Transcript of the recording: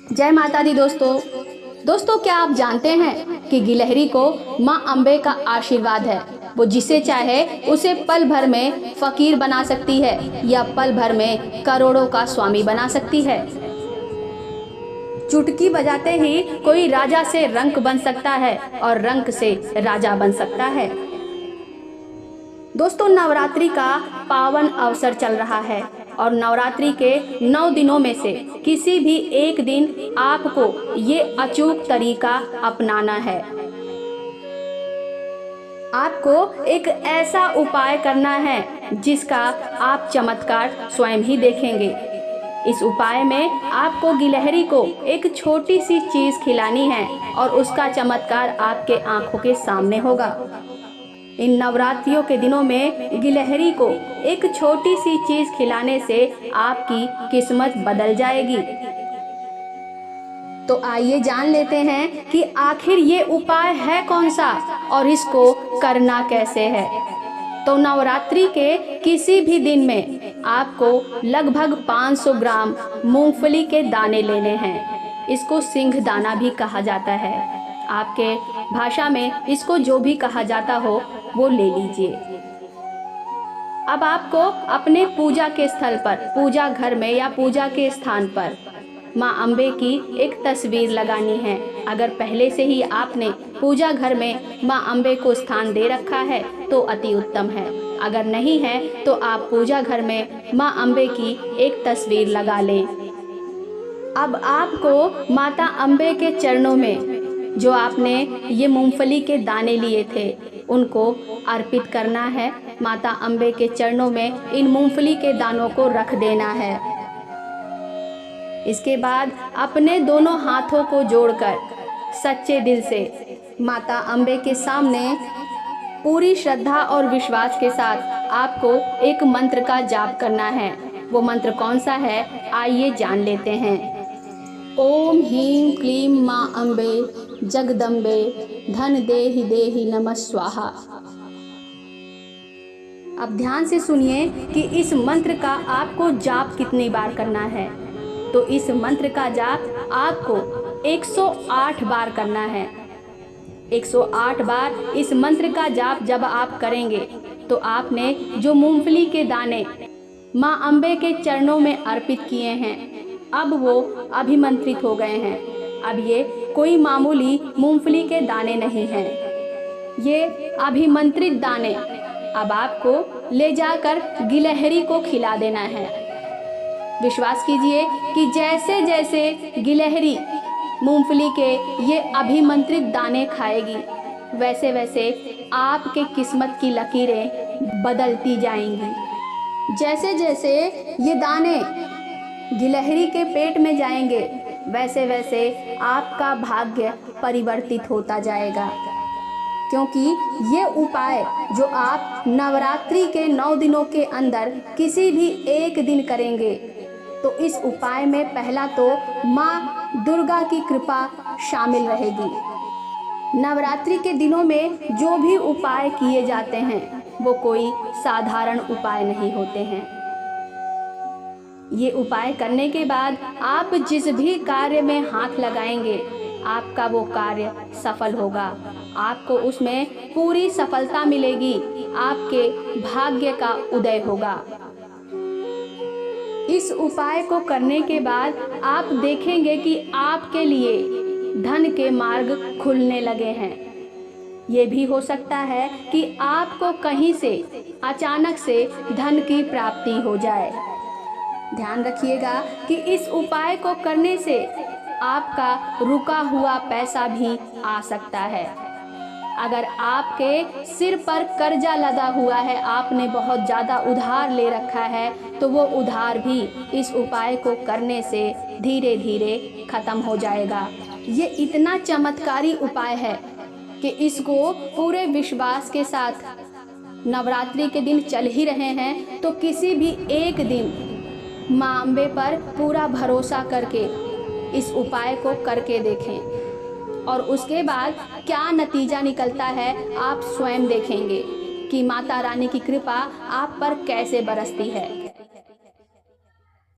जय माता दी दोस्तों, क्या आप जानते हैं कि गिलहरी को माँ अम्बे का आशीर्वाद है। वो जिसे चाहे उसे पल भर में फकीर बना सकती है या पल भर में करोड़ों का स्वामी बना सकती है। चुटकी बजाते ही कोई राजा से रंक बन सकता है और रंक से राजा बन सकता है। दोस्तों, नवरात्रि का पावन अवसर चल रहा है और नवरात्रि के 9 दिनों में से किसी भी एक दिन आपको ये अचूक तरीका अपनाना है। आपको एक ऐसा उपाय करना है जिसका आप चमत्कार स्वयं ही देखेंगे। इस उपाय में आपको गिलहरी को एक छोटी सी चीज खिलानी है और उसका चमत्कार आपके आंखों के सामने होगा। इन नवरात्रियों के दिनों में गिलहरी को एक छोटी सी चीज खिलाने से आपकी किस्मत बदल जाएगी। तो आइए जान लेते हैं कि आखिर ये उपाय है कौन सा और इसको करना कैसे है। तो नवरात्रि के किसी भी दिन में आपको लगभग 500 ग्राम मूंगफली के दाने लेने हैं। इसको सिंह दाना भी कहा जाता है। आपके भाषा में इसको जो भी कहा जाता हो वो ले लीजिए। अब आपको अपने पूजा के स्थल पर, पूजा घर में या पूजा के स्थान पर माँ अम्बे की एक तस्वीर लगानी है। अगर पहले से ही आपने पूजा घर में माँ अम्बे को स्थान दे रखा है तो अति उत्तम है। अगर नहीं है तो आप पूजा घर में माँ अम्बे की एक तस्वीर लगा लें। अब आपको माता अम्बे के चरणों में जो आपने ये मूंगफली के दाने लिए थे उनको अर्पित करना है। माता अम्बे के चरणों में इन मूंगफली के दानों को रख देना है। इसके बाद अपने दोनों हाथों को जोड़कर सच्चे दिल से माता अम्बे के सामने पूरी श्रद्धा और विश्वास के साथ आपको एक मंत्र का जाप करना है। वो मंत्र कौन सा है, आइए जान लेते हैं। ओम ह्रीं क्लीं माँ अम्बे जगदम्बे धन देहि देहि नमः स्वाहा। अब ध्यान से सुनिए कि इस मंत्र का आपको जाप कितनी बार करना है। तो इस मंत्र का जाप आपको 108 बार करना है। 108 बार इस मंत्र का जाप जब आप करेंगे तो आपने जो मूंगफली के दाने माँ अम्बे के चरणों में अर्पित किए हैं अब वो अभिमंत्रित हो गए हैं। अब ये कोई मामूली मूंगफली के दाने नहीं हैं, ये अभिमंत्रित दाने अब आपको ले जाकर गिलहरी को खिला देना है। विश्वास कीजिए कि जैसे जैसे गिलहरी मूंगफली के ये अभिमंत्रित दाने खाएगी वैसे वैसे आपके किस्मत की लकीरें बदलती जाएंगी। जैसे जैसे ये दाने गिलहरी के पेट में जाएंगे वैसे वैसे आपका भाग्य परिवर्तित होता जाएगा। क्योंकि ये उपाय जो आप नवरात्रि के 9 दिनों के अंदर किसी भी एक दिन करेंगे तो इस उपाय में पहला तो माँ दुर्गा की कृपा शामिल रहेगी। नवरात्रि के दिनों में जो भी उपाय किए जाते हैं वो कोई साधारण उपाय नहीं होते हैं। ये उपाय करने के बाद आप जिस भी कार्य में हाथ लगाएंगे आपका वो कार्य सफल होगा। आपको उसमें पूरी सफलता मिलेगी, आपके भाग्य का उदय होगा। इस उपाय को करने के बाद आप देखेंगे कि आपके लिए धन के मार्ग खुलने लगे हैं। ये भी हो सकता है कि आपको कहीं से अचानक से धन की प्राप्ति हो जाए। ध्यान रखिएगा कि इस उपाय को करने से आपका रुका हुआ पैसा भी आ सकता है। अगर आपके सिर पर कर्जा लगा हुआ है, आपने बहुत ज़्यादा उधार ले रखा है तो वो उधार भी इस उपाय को करने से धीरे धीरे ख़त्म हो जाएगा। ये इतना चमत्कारी उपाय है कि इसको पूरे विश्वास के साथ नवरात्रि के दिन चल ही रहे हैं तो किसी भी एक दिन माँ अम्बे पर पूरा भरोसा करके इस उपाय को करके देखें और उसके बाद क्या नतीजा निकलता है आप स्वयं देखेंगे कि माता रानी की कृपा आप पर कैसे बरसती है।